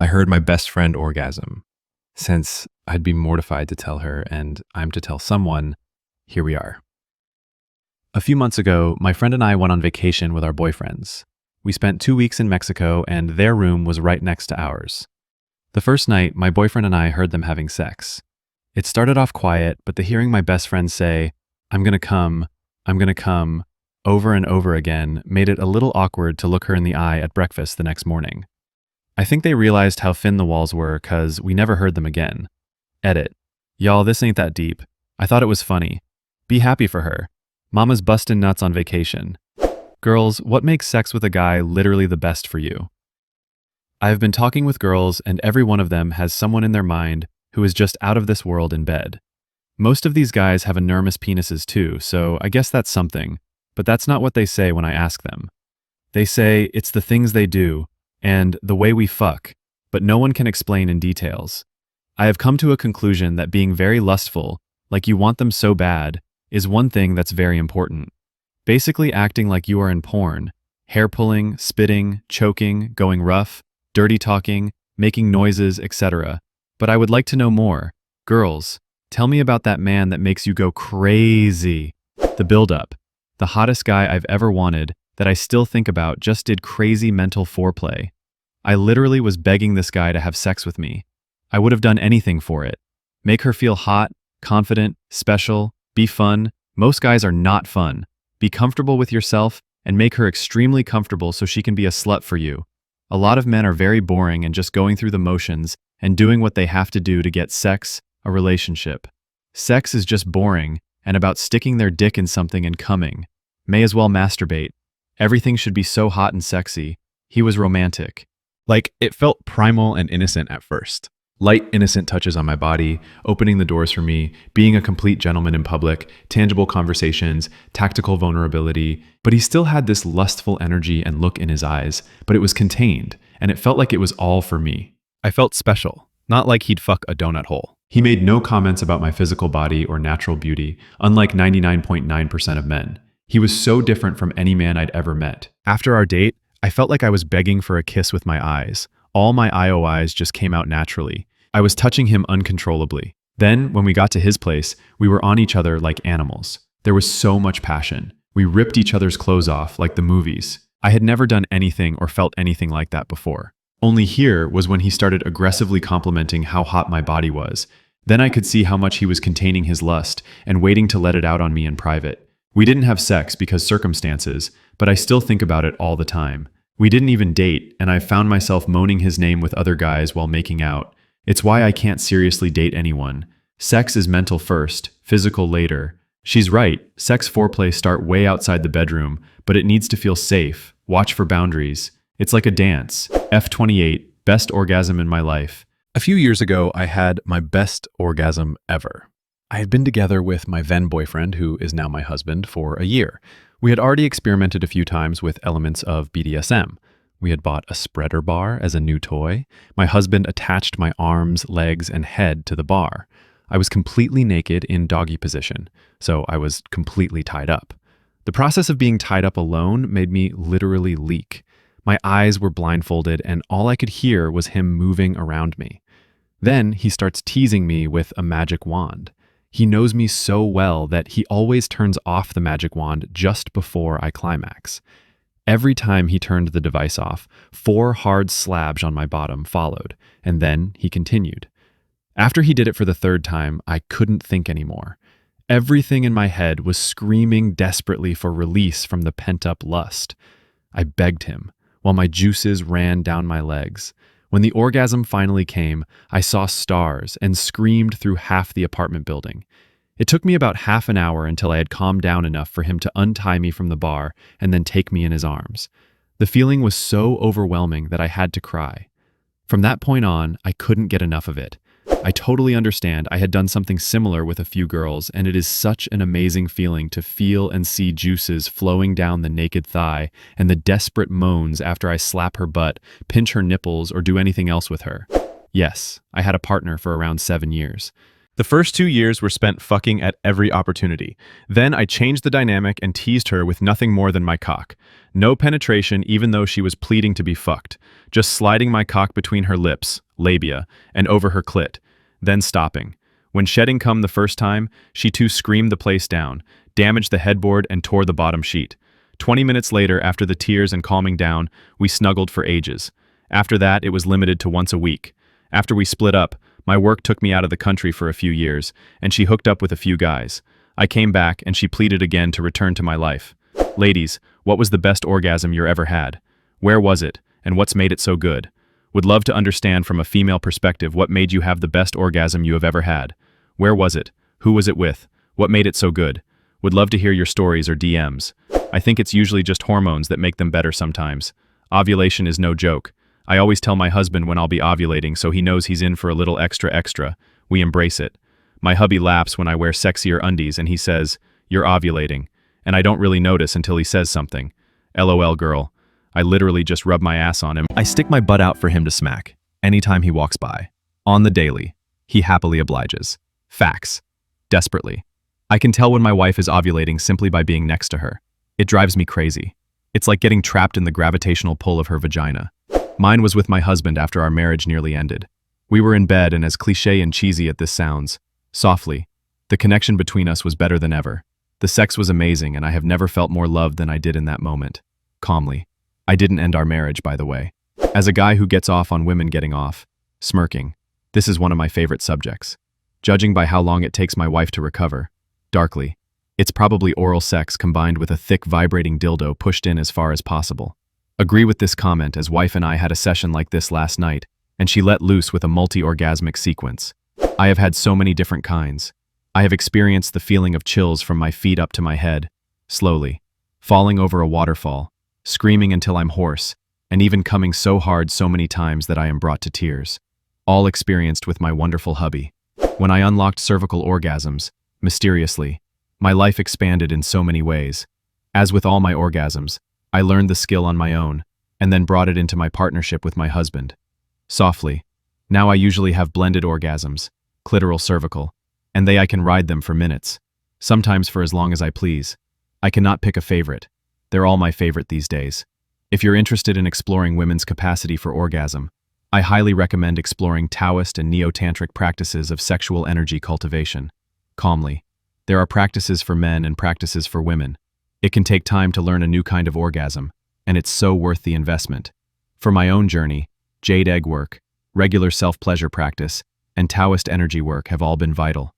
I heard my best friend orgasm. Since I'd be mortified to tell her and I'm to tell someone, here we are. A few months ago, my friend and I went on vacation with our boyfriends. We spent 2 weeks in Mexico and their room was right next to ours. The first night, my boyfriend and I heard them having sex. It started off quiet, but the hearing my best friend say, I'm gonna come, over and over again made it a little awkward to look her in the eye at breakfast the next morning. I think they realized how thin the walls were cause we never heard them again. Edit. Y'all, this ain't that deep. I thought it was funny. Be happy for her. Mama's bustin' nuts on vacation. Girls, what makes sex with a guy literally the best for you? I have been talking with girls and every one of them has someone in their mind who is just out of this world in bed. Most of these guys have enormous penises too, so I guess that's something, but that's not what they say when I ask them. They say it's the things they do and the way we fuck, but no one can explain in details. I have come to a conclusion that being very lustful, like you want them so bad, is one thing that's very important. Basically acting like you are in porn, hair pulling, spitting, choking, going rough, dirty talking, making noises, etc. But I would like to know more. Girls, tell me about that man that makes you go crazy. The build-up. The hottest guy I've ever wanted, that I still think about, just did crazy mental foreplay. I literally was begging this guy to have sex with me. I would have done anything for it. Make her feel hot, confident, special, be fun. Most guys are not fun. Be comfortable with yourself and make her extremely comfortable so she can be a slut for you. A lot of men are very boring and just going through the motions and doing what they have to do to get sex, a relationship. Sex is just boring and about sticking their dick in something and coming. May as well masturbate. Everything should be so hot and sexy. He was romantic. Like, it felt primal and innocent at first. Light, innocent touches on my body, opening the doors for me, being a complete gentleman in public, tangible conversations, tactical vulnerability. But he still had this lustful energy and look in his eyes, but it was contained, and it felt like it was all for me. I felt special, not like he'd fuck a donut hole. He made no comments about my physical body or natural beauty, unlike 99.9% of men. He was so different from any man I'd ever met. After our date, I felt like I was begging for a kiss with my eyes. All my IOIs just came out naturally. I was touching him uncontrollably. Then, when we got to his place, we were on each other like animals. There was so much passion. We ripped each other's clothes off like the movies. I had never done anything or felt anything like that before. Only here was when he started aggressively complimenting how hot my body was. Then I could see how much he was containing his lust and waiting to let it out on me in private. We didn't have sex because circumstances, but I still think about it all the time. We didn't even date, and I found myself moaning his name with other guys while making out. It's why I can't seriously date anyone. Sex is mental first, physical later. She's right, sex foreplay start way outside the bedroom, but it needs to feel safe. Watch for boundaries. It's like a dance. F28, best orgasm in my life. A few years ago, I had my best orgasm ever. I had been together with my then boyfriend, who is now my husband, for a year. We had already experimented a few times with elements of BDSM. We had bought a spreader bar as a new toy. My husband attached my arms, legs, and head to the bar. I was completely naked in doggy position, so I was completely tied up. The process of being tied up alone made me literally leak. My eyes were blindfolded, and all I could hear was him moving around me. Then he starts teasing me with a magic wand. He knows me so well that he always turns off the magic wand just before I climax. Every time he turned the device off, 4 hard slabs on my bottom followed, and then he continued. After he did it for the 3rd time, I couldn't think anymore. Everything in my head was screaming desperately for release from the pent-up lust. I begged him, while my juices ran down my legs. When the orgasm finally came, I saw stars and screamed through half the apartment building. It took me about half an hour until I had calmed down enough for him to untie me from the bar and then take me in his arms. The feeling was so overwhelming that I had to cry. From that point on, I couldn't get enough of it. I totally understand. I had done something similar with a few girls, and it is such an amazing feeling to feel and see juices flowing down the naked thigh and the desperate moans after I slap her butt, pinch her nipples, or do anything else with her. Yes, I had a partner for around 7 years. The first 2 years were spent fucking at every opportunity. Then I changed the dynamic and teased her with nothing more than my cock. No penetration even though she was pleading to be fucked. Just sliding my cock between her lips, labia, and over her clit, then stopping. When shedding cum the first time, she too screamed the place down, damaged the headboard and tore the bottom sheet. 20 minutes later, after the tears and calming down, we snuggled for ages. After that, it was limited to once a week. After we split up, my work took me out of the country for a few years, and she hooked up with a few guys. I came back, and she pleaded again to return to my life. Ladies, what was the best orgasm you ever had? Where was it, and what's made it so good? Would love to understand from a female perspective what made you have the best orgasm you have ever had. Where was it? Who was it with? What made it so good? Would love to hear your stories or DMs. I think it's usually just hormones that make them better sometimes. Ovulation is no joke. I always tell my husband when I'll be ovulating so he knows he's in for a little extra. We embrace it. My hubby laughs when I wear sexier undies and he says, "You're ovulating." And I don't really notice until he says something. LOL girl. I literally just rub my ass on him. I stick my butt out for him to smack, anytime he walks by. On the daily. He happily obliges. Facts. Desperately. I can tell when my wife is ovulating simply by being next to her. It drives me crazy. It's like getting trapped in the gravitational pull of her vagina. Mine was with my husband after our marriage nearly ended. We were in bed, and as cliché and cheesy as this sounds, softly, the connection between us was better than ever. The sex was amazing, and I have never felt more loved than I did in that moment. Calmly. I didn't end our marriage, by the way. As a guy who gets off on women getting off, smirking, this is one of my favorite subjects. Judging by how long it takes my wife to recover, darkly, it's probably oral sex combined with a thick vibrating dildo pushed in as far as possible. Agree with this comment, as wife and I had a session like this last night, and she let loose with a multi-orgasmic sequence. I have had so many different kinds. I have experienced the feeling of chills from my feet up to my head, slowly, falling over a waterfall, screaming until I'm hoarse, and even coming so hard so many times that I am brought to tears. All experienced with my wonderful hubby. When I unlocked cervical orgasms, mysteriously, my life expanded in so many ways. As with all my orgasms, I learned the skill on my own, and then brought it into my partnership with my husband. Softly. Now I usually have blended orgasms, clitoral cervical, and I can ride them for minutes, sometimes for as long as I please. I cannot pick a favorite. They're all my favorite these days. If you're interested in exploring women's capacity for orgasm, I highly recommend exploring Taoist and Neo-Tantric practices of sexual energy cultivation. Calmly. There are practices for men and practices for women. It can take time to learn a new kind of orgasm, and it's so worth the investment. For my own journey, jade egg work, regular self-pleasure practice, and Taoist energy work have all been vital.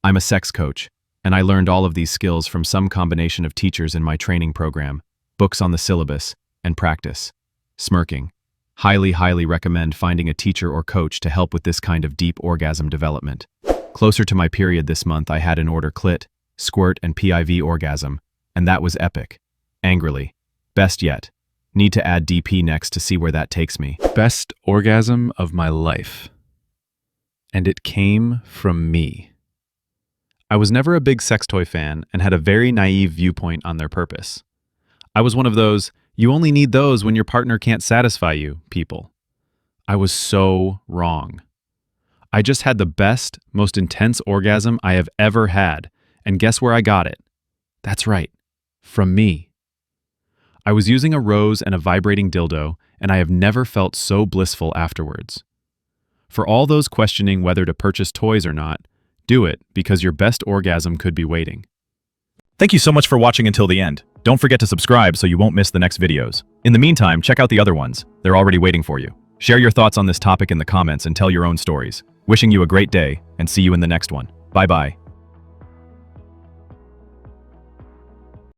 I'm a sex coach, and I learned all of these skills from some combination of teachers in my training program, books on the syllabus, and practice. Smirking. Highly recommend finding a teacher or coach to help with this kind of deep orgasm development. Closer to my period this month, I had an order clit, squirt, and PIV orgasm, and that was epic. Angrily. Best yet. Need to add DP next to see where that takes me. Best orgasm of my life. And it came from me. I was never a big sex toy fan and had a very naive viewpoint on their purpose. I was one of those, you only need those when your partner can't satisfy you, people. I was so wrong. I just had the best, most intense orgasm I have ever had, and guess where I got it? That's right, from me. I was using a rose and a vibrating dildo, and I have never felt so blissful afterwards. For all those questioning whether to purchase toys or not, do it because your best orgasm could be waiting. Thank you so much for watching until the end. Don't forget to subscribe so you won't miss the next videos. In the meantime, check out the other ones. They're already waiting for you. Share your thoughts on this topic in the comments and tell your own stories. Wishing you a great day, and see you in the next one. Bye-bye.